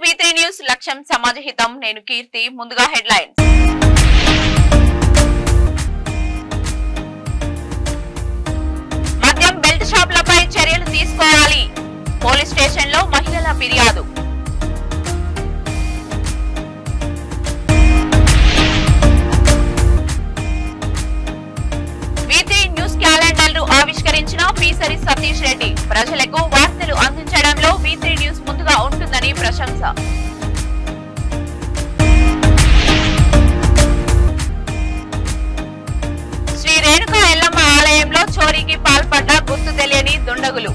V3 news లక్ష్యం సమాజ హితం. నేను కీర్తి. ముందుగా హెడ్లైన్స్. మద్యం బెల్ట్ షాపులపై చర్యలు తీసుకోవాలి. పోలీస్ స్టేషన్లో మహిళల ఫిర్యాదు. V3 న్యూస్ క్యాలెండర్ ఆవిష్కరించిన పీసరి సతీష్ రెడ్డి. ప్రజలకు వార్తలు అందించడంలో V3 న్యూస్ ముందుగా ఉంటుందని ప్రశంస. శ్రీ రేణుకా ఎల్లమ్మ ఆలయంలో చోరీకి పాల్పడ్డ గుర్తు తెలియని దుండగులు.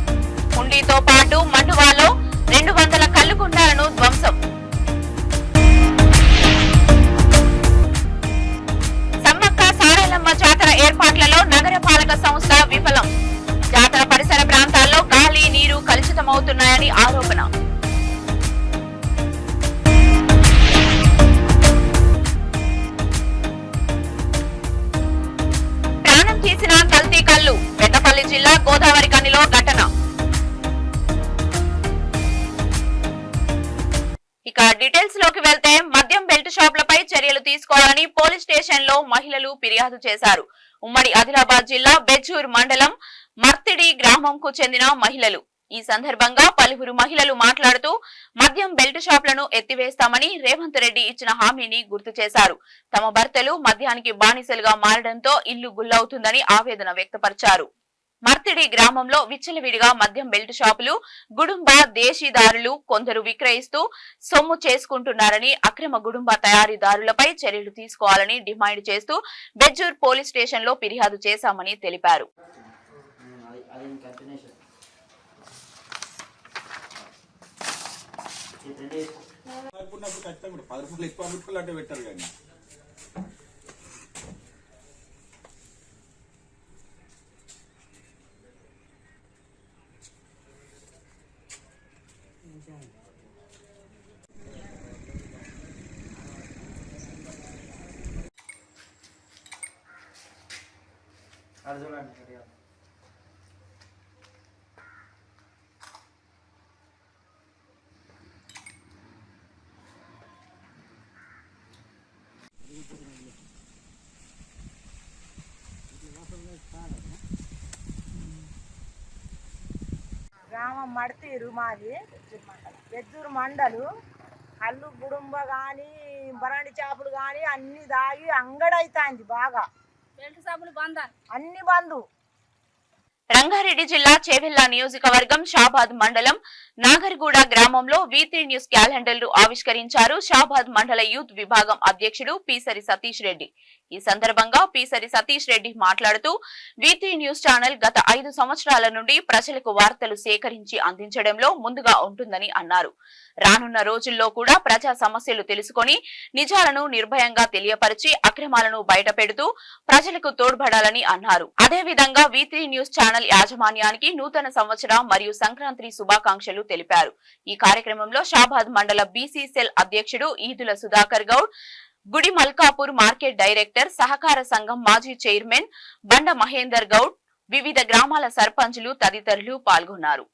హుండీతో పాటు మండువాలో 200 కల్లుకుండాలను ధ్వంసం. సమ్మక్క సారలమ్మ జాతర ఏర్పాట్లలో నగరపాలక సంస్థ విఫలం. జాతర పరిసర ప్రాంతాల్లో గాలి నీరు కలుషితమవుతున్నాయని ఆరోపణ. ప్రాణం తీసిన కల్తీ కల్లు. పెద్దపల్లి జిల్లా గోదావరి కనిలో ఘటన. ఇక డీటెయిల్స్ లోకి వెళ్తే మద్యం బెల్ట్ షాపులపై చర్యలు తీసుకోవాలని పోలీస్ స్టేషన్ లో మహిళలు ఫిర్యాదు చేశారు. ఉమ్మడి ఆదిలాబాద్ జిల్లా బెజ్జూర్ మండలం మర్తిడి గ్రామంకు చెందిన మహిళలు. ఈ సందర్భంగా పలువురు మహిళలు మాట్లాడుతూ మద్యం బెల్ట్ షాపులను ఎత్తివేస్తామని రేవంత్ రెడ్డి ఇచ్చిన హామీని గుర్తు చేశారు. తమ భర్తలు మద్యానికి బానిసలుగా మారడంతో ఇల్లు గుల్లవుతుందని ఆవేదన వ్యక్తపరిచారు. మర్తిడి గ్రామంలో విచ్చలవిడిగా మద్యం బెల్ట్ షాపులు, గుడుంబ దేశీదారులు కొందరు విక్రయిస్తూ సొమ్ము చేసుకుంటున్నారని, అక్రమ గుడుంబ తయారీదారులపై చర్యలు తీసుకోవాలని డిమాండ్ చేస్తూ బెజ్జూర్ పోలీస్ స్టేషన్ లో ఫిర్యాదు చేశామని తెలిపారు. గ్రామం మడితీరు మాది బెజ్జూరు మండలు. కళ్ళు గుడుంబ కానీ బరాండి చేపలు కానీ అన్ని దాగి అంగడైతాంది బాగా. అన్ని బంధు. రంగారెడ్డి జిల్లా చేవెళ్ల నియోజకవర్గం షాబాద్ మండలం నాగర్గూడ గ్రామంలో V3 న్యూస్ క్యాలెండర్ ఆవిష్కరించారు షాబాద్ మండల యూత్ విభాగం అధ్యక్షుడు పీసరి సతీష్ రెడ్డి. ఈ సందర్భంగా పీసరి సతీష్ రెడ్డి మాట్లాడుతూ V3 న్యూస్ ఛానల్ గత 5 సంవత్సరాల నుండి ప్రజలకు వార్తలు సేకరించి అందించడంలో ముందుగా ఉంటుందని అన్నారు. రానున్న రోజుల్లో కూడా ప్రజా సమస్యలు తెలుసుకొని నిజాలను నిర్భయంగా తెలియపరిచి అక్రమాలను బయటపెడుతూ ప్రజలకు తోడ్పడాలని అన్నారు. అదేవిధంగా V3 న్యూస్ ఛానల్ యాజమాన్యానికి నూతన సంవత్సర మరియు సంక్రాంతి శుభాకాంక్షలు తెలిపారు. ఈ కార్యక్రమంలో షాబాద్ మండల బీసీ సెల్ అధ్యక్షుడు ఈదుల సుధాకర్ గౌడ్, గుడి మల్కాపూర్ మార్కెట్ డైరెక్టర్, సహకార సంఘం మాజీ చైర్మన్ బండ మహేందర్ గౌడ్, వివిధ గ్రామాల సర్పంచులు తదితరులు పాల్గొన్నారు.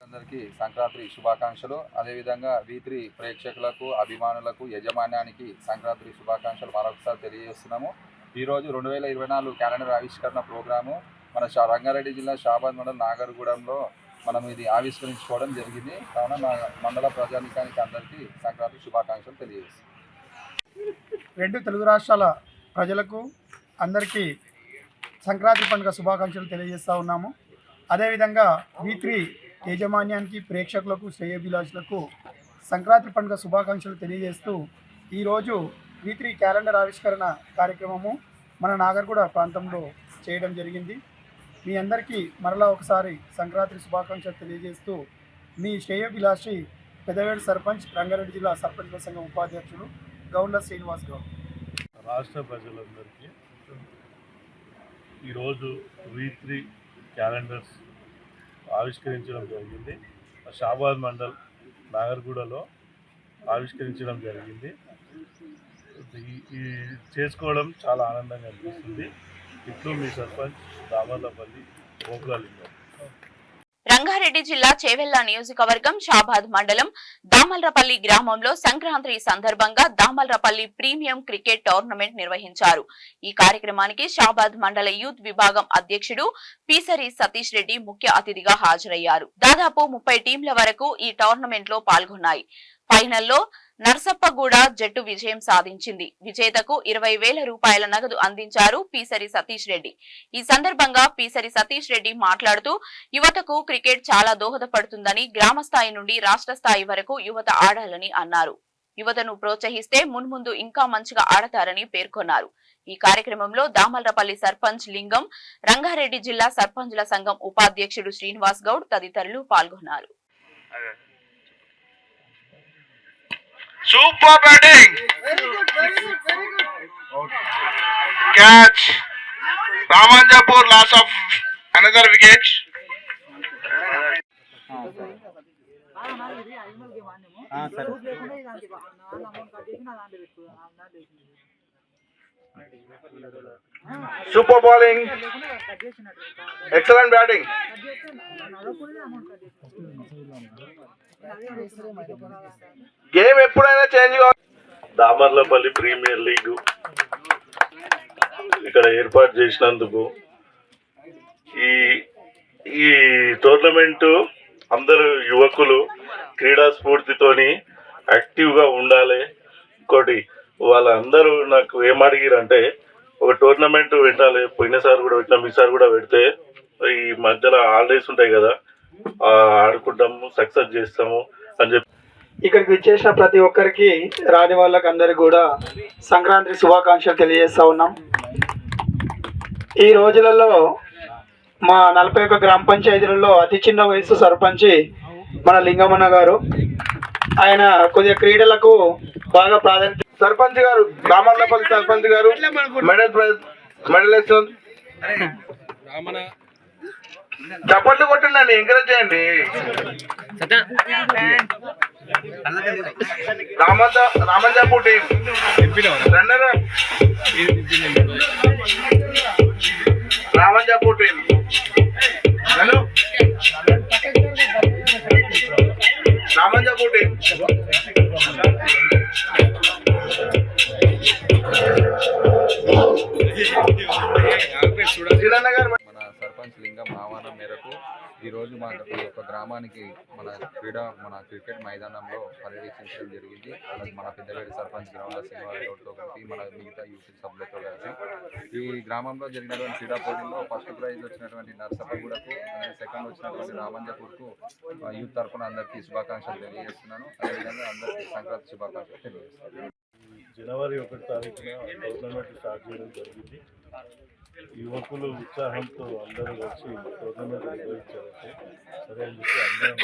అందరికీ సంక్రాంతి శుభాకాంక్షలు. అదేవిధంగా V3 ప్రేక్షకులకు, అభిమానులకు, యజమాన్యానికి సంక్రాంతి శుభాకాంక్షలు మరొకసారి తెలియజేస్తున్నాము. ఈరోజు 2024 క్యాలెండర్ ఆవిష్కరణ ప్రోగ్రాము మన రంగారెడ్డి జిల్లా షాబాద్ మండలం నాగర్గూడెంలో మనం ఇది ఆవిష్కరించుకోవడం జరిగింది. కావున మా మండల ప్రజానికానికి అందరికీ సంక్రాంతి శుభాకాంక్షలు తెలియజేస్తాం. రెండు తెలుగు రాష్ట్రాల ప్రజలకు అందరికీ సంక్రాంతి పండుగ శుభాకాంక్షలు తెలియజేస్తూ ఉన్నాము. అదేవిధంగా V3 యాజమాన్యానికి, ప్రేక్షకులకు, శ్రేయోభిలాషులకు సంక్రాంతి పండుగ శుభాకాంక్షలు తెలియజేస్తూ ఈరోజు V3 క్యాలెండర్ ఆవిష్కరణ కార్యక్రమము మన నాగర్గూడ ప్రాంతంలో చేయడం జరిగింది. మీ అందరికీ మరలా ఒకసారి సంక్రాంతి శుభాకాంక్షలు తెలియజేస్తూ మీ శ్రేయోభిలాషి పెదవేడు సర్పంచ్, రంగారెడ్డి జిల్లా సర్పంచ్ల సంఘం ఉపాధ్యక్షుడు గౌండ్ల శ్రీనివాస్ గౌడ్. రాష్ట్ర ప్రజలందరికీ ఈరోజు V3 క్యాలెండర్స్ ఆవిష్కరించడం జరిగింది. షాబాద్ మండల్ నాగర్గూడలో ఆవిష్కరించడం జరిగింది. ఈ చేసుకోవడం చాలా ఆనందంగా అనిపిస్తుంది. ఇప్పుడు మీ సర్పంచ్ దామర్లపల్లి గోకులలింగం. రంగారెడ్డి జిల్లా చేవెళ్ల నియోజకవర్గం షాబాద్ మండలం దామల్రపల్లి గ్రామంలో సంక్రాంతి సందర్భంగా దామల్రపల్లి ప్రీమియం క్రికెట్ టోర్నమెంట్ నిర్వహించారు. ఈ కార్యక్రమానికి షాబాద్ మండల యూత్ విభాగం అధ్యక్షుడు పీసరి సతీష్ రెడ్డి ముఖ్య అతిథిగా హాజరయ్యారు. దాదాపు 30 టీంల వరకు ఈ టోర్నమెంట్ లో పాల్గొన్నాయి. ఫైనల్లో నర్సప్పగూడ జట్టు విజయం సాధించింది. విజేతకు 20,000 రూపాయల నగదు అందించారు పీసరి సతీష్ రెడ్డి. ఈ సందర్భంగా పీసరి సతీష్ రెడ్డి మాట్లాడుతూ యువతకు క్రికెట్ చాలా దోహదపడుతుందని, గ్రామ స్థాయి నుండి రాష్ట్ర స్థాయి వరకు యువత ఆడాలని అన్నారు. యువతను ప్రోత్సహిస్తే మున్ముందు ఇంకా మంచిగా ఆడతారని పేర్కొన్నారు. ఈ కార్యక్రమంలో దామల్రపల్లి సర్పంచ్ లింగం, రంగారెడ్డి జిల్లా సర్పంచ్ల సంఘం ఉపాధ్యక్షుడు శ్రీనివాస్ గౌడ్ తదితరులు పాల్గొన్నారు. Super batting! Catch! Ramanjapur loss of another wicket. Super bowling. Excellent batting. Game ఎప్పుడైనా చేంజ్ కావాలి. దామర్లపల్లి ప్రీమియర్ లీగ్ ఇక్కడ ఏర్పాటు చేసినందుకు ఈ టోర్నమెంటు అందరూ యువకులు క్రీడా స్ఫూర్తితోని యాక్టివ్గా ఉండాలి. ఇంకోటి వాళ్ళందరూ నాకు ఏం అడిగిరంటే ఒక టోర్నమెంట్ పెట్టాలి, పోయినసారి కూడా పెట్టినాం, ఈసారి కూడా పెడితే ఈ మధ్యలో హాలిడేస్ ఉంటాయి కదా, ఆడుకుంటాము, సక్సెస్ చేస్తాము అని చెప్పి ఇక్కడికి వచ్చేసిన ప్రతి ఒక్కరికి, రాని వాళ్ళకి అందరికి కూడా సంక్రాంతి శుభాకాంక్షలు తెలియజేస్తూ ఉన్నాం. ఈ రోజులలో మా 41 గ్రామ పంచాయతీలలో అతి చిన్న వయసు సర్పంచ్ మన లింగమన్న గారు. ఆయన కొద్దిగా క్రీడలకు బాగా ప్రాధాన్యత. సర్పంచ్ గారు, దామర్లపల్లి సర్పంచ్ గారు మెడల్ ఇస్తుంది. చప్పట్లు కొట్టండి, ఎంకరేజ్ చేయండి. Ramanjapur team runner up. Ramanjapur team Ramanjapur team మన సర్పంచ్ లింగం ఆహ్వానం మేరకు ఈరోజు మా యొక్క గ్రామానికి మన క్రికెట్ మైదానంలో పర్యవేక్షించడం జరిగింది. అలాగే మన పెద్దవేడి సర్పంచ్ గ్రౌండ్ శ్రీనివాసతో కలిపి మన మిగతా యూత్ సభ్యులతో కలిసి ఈ గ్రామంలో జరిగినటువంటి క్రీడా పోటీల్లో ఫస్ట్ ప్రైజ్ వచ్చినటువంటి నర్సప్పగూడకు, అలాగే సెకండ్ వచ్చినటువంటి రామంజపూర్కు యూత్ తరఫున అందరికీ శుభాకాంక్షలు తెలియజేస్తున్నాను. అదేవిధంగా అందరికీ సంక్రాంతి శుభాకాంక్షలు తెలియజేస్తున్నాను. జనవరి 1 తారీఖున టోర్నమెంట్ స్టార్ట్ చేయడం జరిగింది. యువకులు ఉత్సాహంతో అందరూ వచ్చి టోర్నమెంట్ నిర్వహించారంటే సరే అని చెప్పి అందరం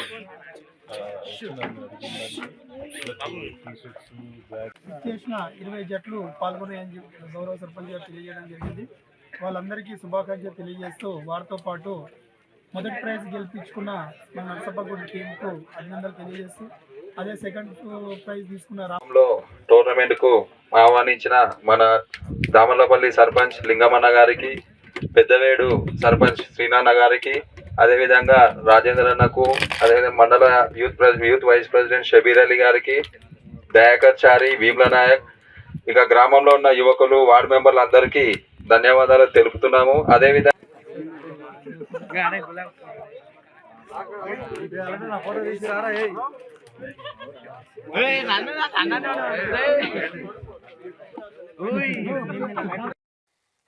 చేసిన 20 జట్లు పాల్గొన్నాయని గౌరవ సర్పంచ్ గారు తెలియజేయడం జరిగింది. వాళ్ళందరికీ శుభాకాంక్షలు తెలియజేస్తూ వారితో పాటు మొదటి ప్రైజ్ గెలిపించుకున్న మన నర్సప్పగూడ టీంకు అభినందనలు తెలియజేస్తూ, అదే సెకండ్ ప్రైజ్ తీసుకున్న టోర్నమెంట్ కు ఆహ్వానించిన మన దామర్లపల్లి సర్పంచ్ లింగమన్న గారికి, పెద్దవేడు సర్పంచ్ శ్రీనాన్న గారికి, అదేవిధంగా రాజేంద్ర అన్నకు, అదేవిధంగా mandal youth vice president Shabbir Ali గారికి, దయాకర్ చారి, భీమ్ల నాయక్, ఇక గ్రామంలో ఉన్న యువకులు, వార్డు మెంబర్లు అందరికీ ధన్యవాదాలు తెలుపుతున్నాము. అదేవిధంగా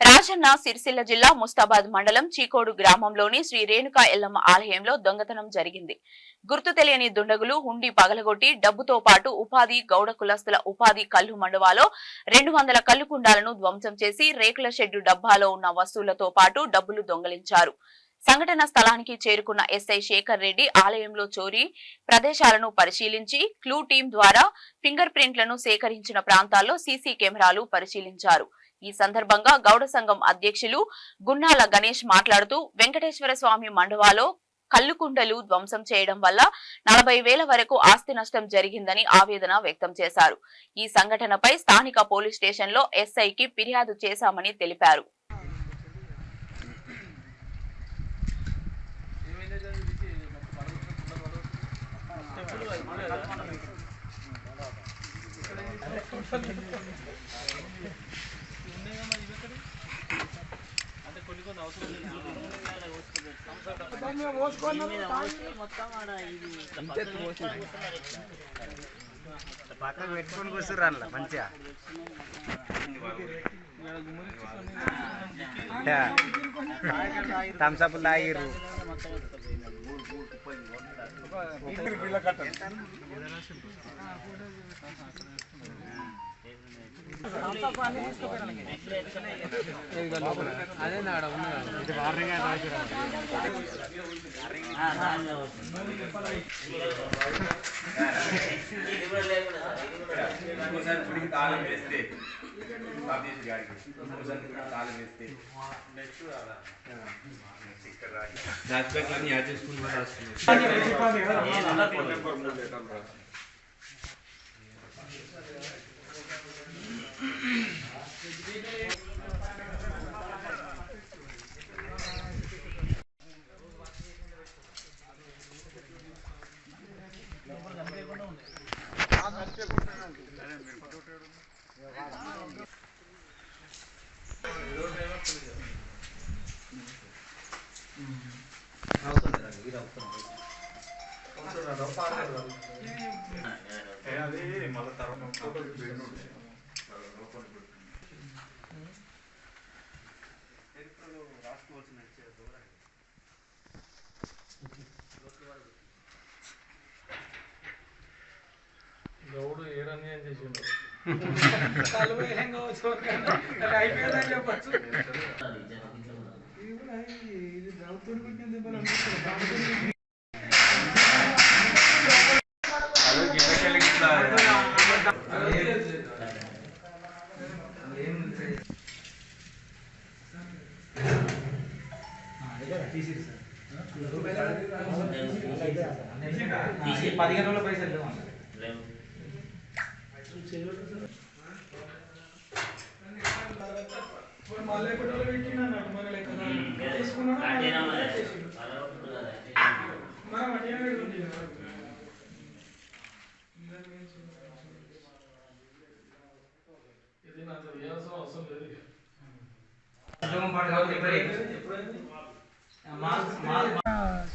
రాజన్న సిరిసిల్ల జిల్లా ముస్తాబాద్ మండలం చీకోడు గ్రామంలోని శ్రీ రేణుకా ఎల్లమ్మ ఆలయంలో దొంగతనం జరిగింది. గుర్తు తెలియని దుండగులు హుండీ పగలగొట్టి డబ్బుతో పాటు ఉపాధి గౌడ కులస్తుల ఉపాధి కల్లు మండువాలో 200 కల్లు కుండాలను ధ్వంసం చేసి రేకుల షెడ్డు డబ్బాలో ఉన్న వస్తువులతో పాటు డబ్బులు దొంగలించారు. సంఘటన స్థలానికి చేరుకున్న ఎస్ఐ శేఖర్ రెడ్డి ఆలయంలో చోరీ ప్రదేశాలను పరిశీలించి క్లూ టీం ద్వారా ఫింగర్ ప్రింట్లను సేకరించిన ప్రాంతాల్లో సీసీ కెమెరాలు పరిశీలించారు. ఈ సందర్భంగా గౌడ సంఘం అధ్యక్షులు గున్నాల గణేష్ మాట్లాడుతూ వెంకటేశ్వర స్వామి మండవాలో కల్లుకుండలు ధ్వంసం చేయడం వల్ల 40,000 వరకు ఆస్తి నష్టం జరిగిందని ఆవేదన వ్యక్తం చేశారు. ఈ సంఘటనపై స్థానిక పోలీస్ స్టేషన్లో ఎస్ఐకి ఫిర్యాదు చేశామని తెలిపారు. పక్కన పెట్టుకొని కూర్చుర్రు మంచిగా థమ్స్అప్ లాగిర్రు. గౌడు ఏడని అని చేసిండు.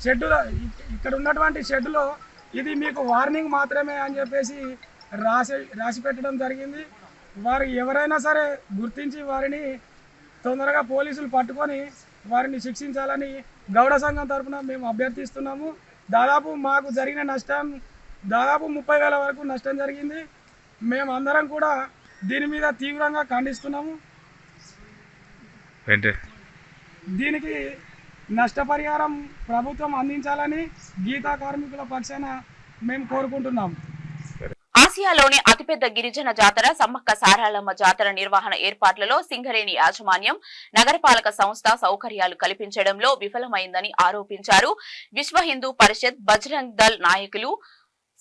షెడ్యూల్ ఇక్కడ ఉన్నటువంటి షెడ్యూల్లో ఇది మీకు వార్నింగ్ మాత్రమే అని చెప్పేసి రాసి పెట్టడం జరిగింది. వారు ఎవరైనా సరే గుర్తించి వారిని తొందరగా పోలీసులు పట్టుకొని వారిని శిక్షించాలని గౌడ సంఘం తరఫున మేము అభ్యర్థిస్తున్నాము. దాదాపు మాకు జరిగిన నష్టం దాదాపు 30,000 వరకు నష్టం జరిగింది. మేము అందరం కూడా దీని మీద తీవ్రంగా ఖండిస్తున్నాము. దీనికి నష్టపరిహారం ప్రభుత్వం అందించాలని గీతా కార్మికుల పక్షాన మేము కోరుకుంటున్నాము. ఆసియాలోని అతిపెద్ద గిరిజన జాతర సమ్మక్క సారాలమ్మ జాతర నిర్వహణ ఏర్పాట్లలో సింగరేణి యాజమాన్యం నగరపాలక సంస్థ సౌకర్యాలు కల్పించడంలో విఫలమైందని ఆరోపించారు. విశ్వ హిందూ పరిషత్ బజరంగ్ దళ్ నాయకులు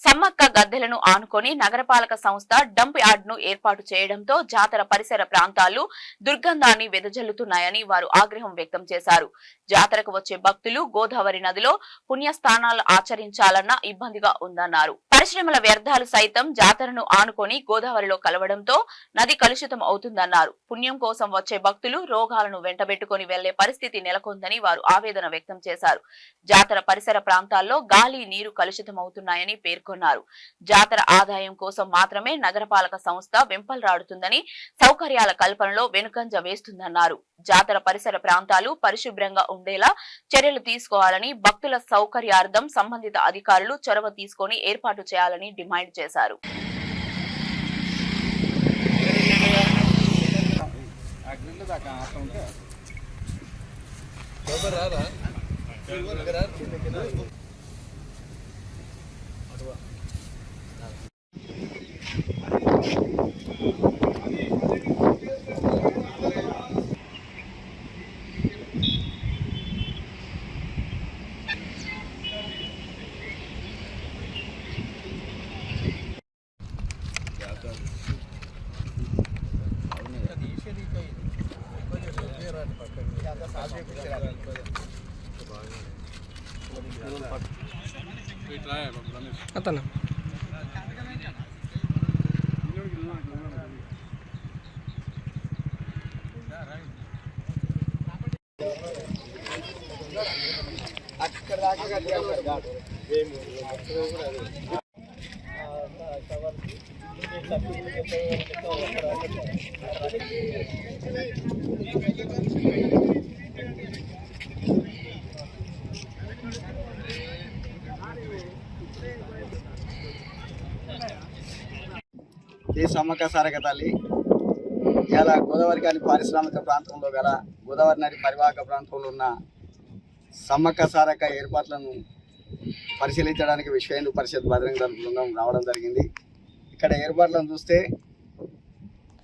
సమ్మక్క గద్దెలను ఆనుకొని నగరపాలక సంస్థ డంప్ యార్డ్ ను ఏర్పాటు చేయడంతో జాతర పరిసర ప్రాంతాలు దుర్గంధాన్ని వెదజల్లుతున్నాయని వారు ఆగ్రహం వ్యక్తం చేశారు. జాతరకు వచ్చే భక్తులు గోదావరి నదిలో పుణ్యస్నానాలు ఆచరించాలన్న ఇబ్బందిగా ఉందన్నారు. పరిశ్రమల వ్యర్థాలు సైతం జాతరను ఆనుకొని గోదావరిలో కలవడంతో నది కలుషితం అవుతుందన్నారు. పుణ్యం కోసం వచ్చే భక్తులు రోగాలను వెంటబెట్టుకుని వెళ్లే పరిస్థితి నెలకొందని వారు ఆవేదన వ్యక్తం చేశారు. జాతర పరిసర ప్రాంతాల్లో గాలి, నీరు కలుషితం అవుతున్నాయని పేర్కొన్నారు. జాతర ఆదాయం కోసం మాత్రమే నగరపాలక సంస్థ వెంపల్రాడుతుందని, సౌకర్యాల కల్పనలో వెనుకంజ వేస్తుందన్నారు. జాతర పరిసర ప్రాంతాలు పరిశుభ్రంగా ఉండేలా చర్యలు తీసుకోవాలని, భక్తుల సౌకర్యార్థం సంబంధిత అధికారులు చొరవ తీసుకొని ఏర్పాటు చేయాలని డిమాండ్ చేశారు. అతను ఈ సమ్మక్క సారక తల్లి ఇలా గోదావరి గారి పారిశ్రామిక ప్రాంతంలో గల గోదావరి నది పరివాహక ప్రాంతంలో ఉన్న సమ్మక్క సారక ఏర్పాట్లను పరిశీలించడానికి విశ్వ హిందూ పరిషత్ బజరంగ దళ బృందం రావడం జరిగింది. ఇక్కడ ఏర్పాట్లను చూస్తే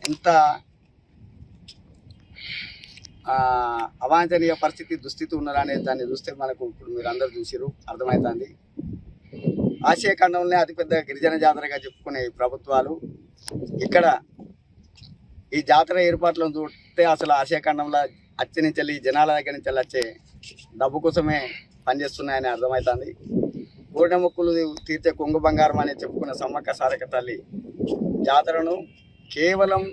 ఎంత అవాంఛనీయ పరిస్థితి, దుస్థితి ఉన్నారనే దాన్ని చూస్తే మనకు ఇప్పుడు మీరు అందరూ చూసిరు, అర్థమవుతుంది. ఆసియా ఖండంలోనే అతిపెద్ద గిరిజన జాతరగా చెప్పుకునే ప్రభుత్వాలు ఇక్కడ ఈ జాతర ఏర్పాట్లను చూస్తే అసలు ఆసియా ఖండంలో అచ్చి నుంచి జనాల దగ్గర నుంచి వచ్చే డబ్బు కోసమే పనిచేస్తున్నాయని అర్థమవుతుంది. కోరిన మొక్కులు తీర్చే కొంగు బంగారం అని చెప్పుకున్న సమ్మక్క సారక తల్లి జాతరను కేవలం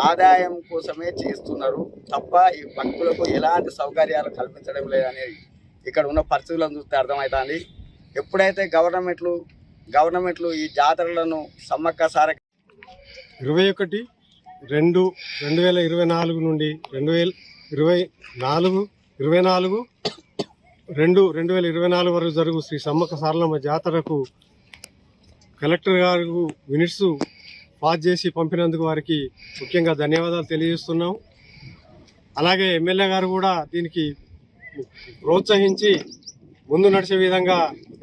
ఆదాయం కోసమే చేస్తున్నారు తప్ప ఈ భక్తులకు ఎలాంటి సౌకర్యాలు కల్పించడం లేదనేది ఇక్కడ ఉన్న పరిస్థితులను చూస్తే అర్థమవుతుంది. ఎప్పుడైతే గవర్నమెంట్లు ఈ జాతరలను సమ్మక్క సారక 21/2/2024 నుండి 24/2/2024 వరకు జరుగు శ్రీ సమ్మక్క సారలమ్మ జాతరకు కలెక్టర్ గారు మినిట్స్ పాస్ చేసి పంపినందుకు వారికి ముఖ్యంగా ధన్యవాదాలు తెలియజేస్తున్నాం. అలాగే ఎమ్మెల్యే గారు కూడా దీనికి ప్రోత్సహించి ముందు నడిచే విధంగా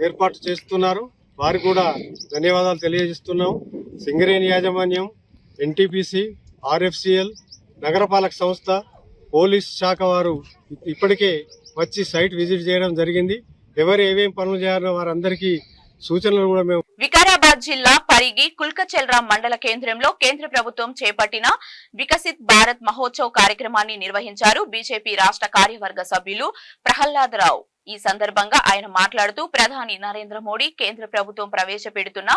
ఏర్పాటు చేస్తున్నారు. వారికి కూడా ధన్యవాదాలు తెలియజేస్తున్నాం. సింగరేణి యాజమాన్యం, ఎన్టీపీసీ, ఆర్ఎఫ్సిఎల్, నగరపాలక సంస్థ, పోలీస్ శాఖ వారు ఇప్పటికే వచ్చి సైట్ విజిట్ చేయడం జరిగింది. ఎవరు ఏమేం పనులు చేయాలో వారందరికీ సూచనలు కూడా మేము. వికారాబాద్ జిల్లా పరిగి కుల్కచెల్రా మండల కేంద్రంలో కేంద్ర ప్రభుత్వం చేపట్టిన వికసిత్ భారత్ మహోత్సవ్ కార్యక్రమాన్ని నిర్వహించారు బీజేపీ రాష్ట్ర కార్యవర్గ సభ్యులు ప్రహ్లాద్ రావు. ఈ సందర్భంగా ఆయన మాట్లాడుతూ ప్రధాని నరేంద్ర మోడీ కేంద్ర ప్రభుత్వం ప్రవేశపెడుతున్న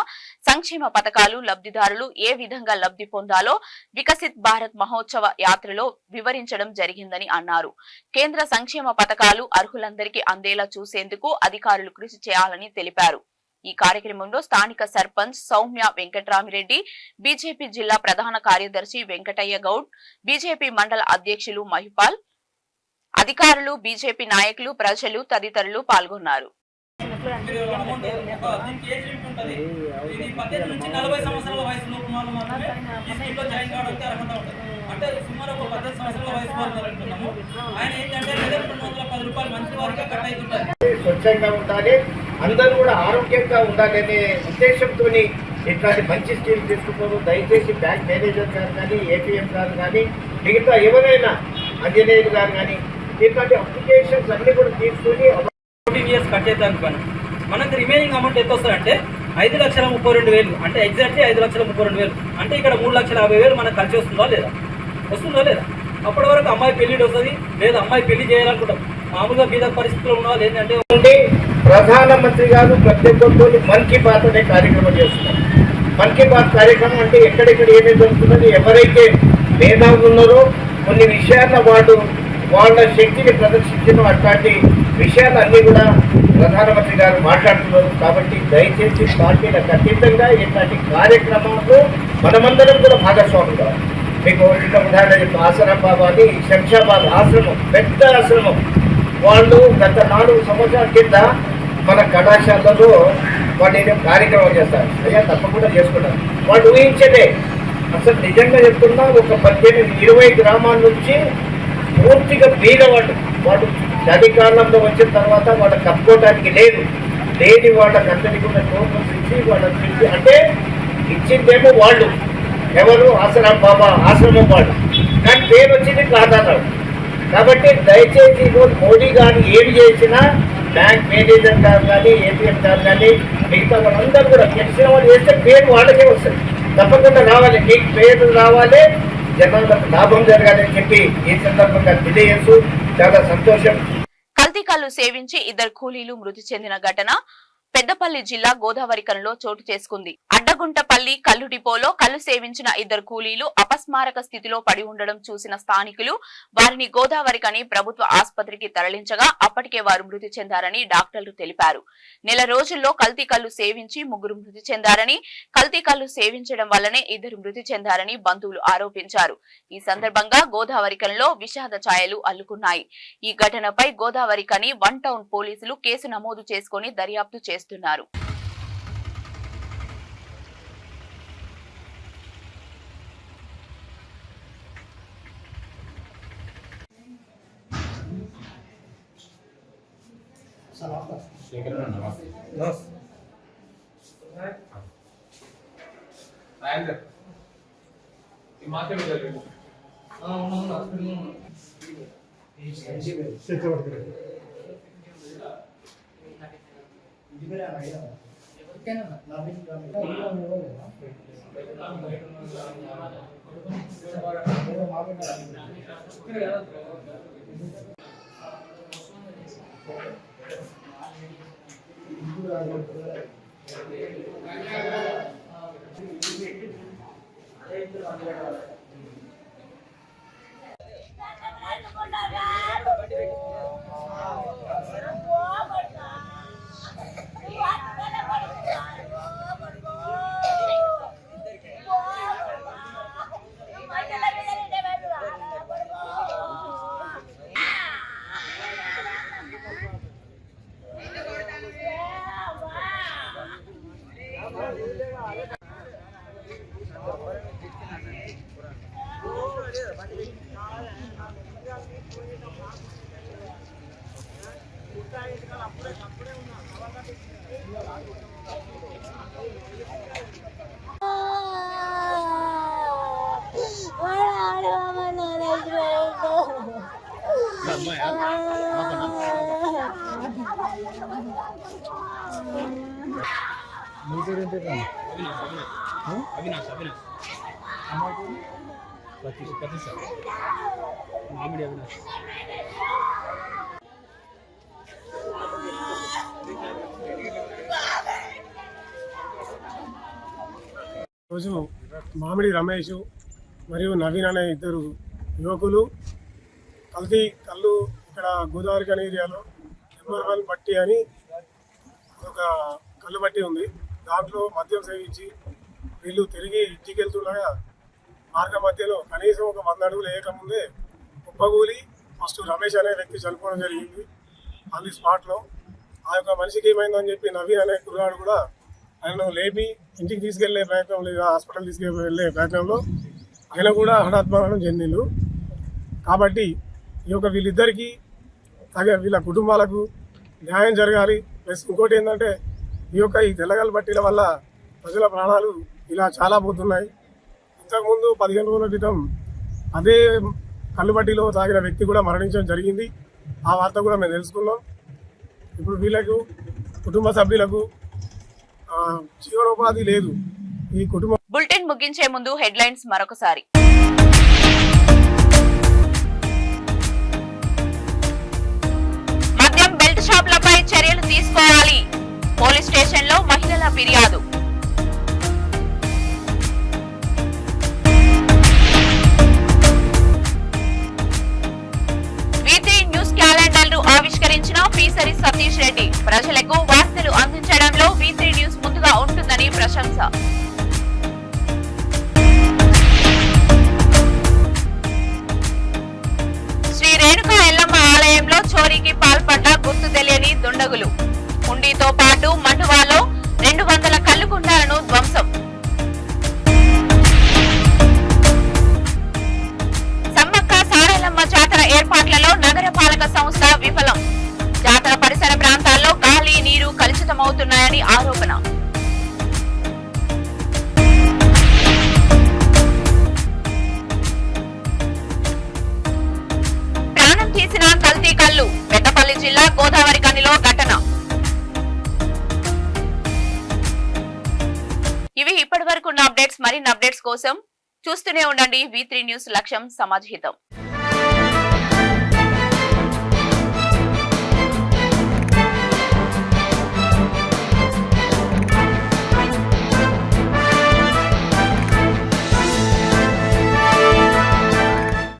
సంక్షేమ పథకాలు లబ్ధిదారులు ఏ విధంగా లబ్ధి పొందాలో వికసిత్ భారత్ మహోత్సవ యాత్రలో వివరించడం జరిగిందని అన్నారు. కేంద్ర సంక్షేమ పథకాలు అర్హులందరికీ అందేలా చూసేందుకు అధికారులు కృషి చేయాలని తెలిపారు. ఈ కార్యక్రమంలో స్థానిక సర్పంచ్ సౌమ్య వెంకట్రామిరెడ్డి, బీజేపీ జిల్లా ప్రధాన కార్యదర్శి వెంకటయ్య గౌడ్, బీజేపీ మండల అధ్యక్షులు మహిపాల్, అధికారులు, బీజేపీ నాయకులు, ప్రజలు తదితరులు పాల్గొన్నారు. స్వచ్ఛంగా ఉండాలి, అందరూ కూడా ఆరోగ్యంగా ఉండాలనే ఉద్దేశంతో ఇట్లాంటి మంచి స్కీమ్ తీసుకుంటారు. దయచేసి బ్యాంక్ మేనేజర్ గారు కానీ, ఏపీఎం గారు కానీ, మిగతా ఎవరైనా అంజనేయులు గారు కానీ ఇట్లాంటి అప్లికేషన్స్ అన్ని కూడా తీసుకుని 14 years కట్టేదానికి పని మనకు రిమైనింగ్ అమౌంట్ ఎంత వస్తుందంటే 5,32,000, అంటే ఎగ్జాక్ట్లీ 5,32,000. అంటే ఇక్కడ 3,50,000 మనకు ఖర్చు వస్తుందా లేదా? అప్పటి వరకు అమ్మాయి పెళ్లి వస్తుంది, లేదా అమ్మాయి పెళ్లి చేయాలనుకుంటాం. మామూలుగా బీద పరిస్థితుల్లో ఉన్న వాళ్ళు ఏంటంటే ప్రధానమంత్రి గారు ప్రతి ఒక్కరు మన్ కీ బాత్ అనే కార్యక్రమం చేస్తున్నారు. మన్ కీ బాత్ కార్యక్రమం అంటే ఎక్కడెక్కడ ఏమేమి జరుగుతున్నది, ఎవరైతే మేధావులు ఉన్నారో కొన్ని విషయాల వాళ్ళ శక్తిని ప్రదర్శించడం, అట్లాంటి విషయాలన్నీ కూడా ప్రధానమంత్రి గారు మాట్లాడుతున్నారు. కాబట్టి దయచేసి పార్టీలకు అతీతంగా ఇట్లాంటి కార్యక్రమాల్లో మనమందరం కూడా భాగస్వాములు కావాలి. మీకు చిన్న ఉదాహరణ చెప్పి ఆసనం బాబా అని శంషాబాద్ ఆశ్రమం, పెద్ద ఆశ్రమం, వాళ్ళు గత 4 సంవత్సరాల కింద మన కళాశాలలో వాళ్ళు ఏదో కార్యక్రమం చేస్తారు. అయ్యా తప్పకుండా చేసుకుంటారు. వాళ్ళు ఊహించేదే. అసలు నిజంగా చెప్తున్నా, ఒక 18-20 గ్రామాల నుంచి పూర్తిగా బీదవాళ్ళు, వాళ్ళు చలికాలంలో వచ్చిన తర్వాత వాళ్ళకి కప్పుకోవడానికి లేని వాళ్ళకి అందరికీ కూడా టోకన్స్ ఇచ్చి వాళ్ళకి అంటే ఇచ్చిందేమో వాళ్ళు ఎవరు ఆసనం బాబా ఆశ్రమం వాళ్ళు, కానీ పేరు వచ్చింది ప్రాధాన్యం. కాబట్టి దయచేసి మోడీ గారు ఏమి చేసినా బ్యాంక్ మేనేజర్ గారు కానీ ఏటీఎం గారు కానీ మిగతా వాళ్ళందరూ కూడా తెలిసిన వాళ్ళు చేస్తే పేరు వాళ్ళకే వస్తుంది. తప్పకుండా రావాలి, మీకు పేరు రావాలి, జనాలకు లాభం జరగాలని చెప్పి ఈ సందర్భంగా తెలియజేస్తూ చాలా సంతోషం. కల్తీ కల్లు సేవించి 2 కూలీలు మృతి చెందిన ఘటన పెద్దపల్లి జిల్లా గోదావరికనంలో చోటు చేసుకుంది. అడ్డగుంటపల్లి కల్లు డిపోలో కల్లు సేవించిన 2 కూలీలు అపస్మారక స్థితిలో పడి ఉండడం చూసిన స్థానికులు వారిని గోదావరికని ప్రభుత్వ ఆసుపత్రికి తరలించగా అప్పటికే వారు మృతి చెందారని డాక్టర్లు తెలిపారు. నెల రోజుల్లో కల్తీ కల్లు సేవించి 3 మృతి చెందారని, కల్తీ కల్లు సేవించడం వల్లనే 2 మృతి చెందారని బంధువులు ఆరోపించారు. ఈ సందర్భంగా గోదావరికనంలో విషాద ఛాయలు అల్లుకున్నాయి. ఈ ఘటనపై గోదావరికని 1 టౌన్ పోలీసులు కేసు నమోదు చేసుకుని దర్యాప్తు చేస్తున్నారు. రోజు మామిడి రమేష్ మరియు నవీన్ అనే 2 యువకులు కల్తీ కళ్ళు ఇక్కడ గోదావరికని ఏరియాలో నెంబర్ 1 బట్టి అని ఒక కళ్ళు బట్టి ఉంది. దాంట్లో మద్యం సేవించి వీళ్ళు తిరిగి ఇంటికి వెళ్తుండగా మార్గ మధ్యలో కనీసం ఒక 100 అడుగులు వేయకముందే కుప్పగూలి ఫస్ట్ రమేష్ అనే వ్యక్తి చనిపోవడం జరిగింది ఆన్ ది స్పాట్లో. ఆ యొక్క మనిషికి ఏమైందని చెప్పి నవీన్ అనే కుర్రాడు కూడా ఆయనను లేపి ఇంటికి తీసుకెళ్లే ప్రయత్నం లేదా హాస్పిటల్ తీసుకెళ్లే ప్రయత్నంలో ఆయన కూడా హఠాత్మరణం చెందిండు. కాబట్టి ఈ యొక్క వీళ్ళిద్దరికీ వీళ్ళ కుటుంబాలకు న్యాయం జరగాలి. ప్లస్ ఇంకోటి ఏంటంటే ఈ తెల్లగల బట్టీల వల్ల ప్రజల ప్రాణాలు ఇలా చాలా పోతున్నాయి. ఇంతకుముందు 15 రోజుల క్రితం అదే కల్లుబట్టిలో తాగిన వ్యక్తి కూడా మరణించడం జరిగింది. ఆ వార్త కూడా మేము తెలుసుకున్నాం. ఇప్పుడు వీళ్ళకు కుటుంబ సభ్యులకు జీవనోపాధి లేదు. ఈ కుటుంబం బులెటిన్ ముగించే ముందు హెడ్లైన్స్ మరొకసారి. మద్యం బెల్ట్ షాపులపై చర్యలు తీసుకోవాలి. పోలీస్ స్టేషన్ లో మహిళల ఫిర్యాదు. న్యూస్ క్యాలెండర్ ను ఆవిష్కరించిన పీసరి సతీష్ రెడ్డి. ప్రజలకు వార్తలు అందించడంలో V3 న్యూస్ ముందుగా ఉంటుందని ప్రశంస. శ్రీ రేణుకా ఎల్లమ్మ ఆలయంలో చోరీకి పాల్పడ్డ గుర్తు తెలియని దుండగులు. హుండీతో పాటు మండువాలో 200 కల్లుకుండాలను ధ్వంసం. జాతర ఏర్పాట్లలో నగరపాలక సంస్థ విఫలం. జాతర పరిసర ప్రాంతాల్లో గాలి నీరు కలుషితమవుతున్నాయని ఆరోపణ. ప్రాణం తీసిన కల్తీ కల్లు. పెద్దపల్లి జిల్లా గోదావరి కనిలో ఘటన. ఇవి ఇప్పటి వరకున్న అప్డేట్స్. మరిన్ని అప్డేట్స్ కోసం చూస్తూనే ఉండండి V3 న్యూస్. లక్ష్యం సమాజ్ హితం.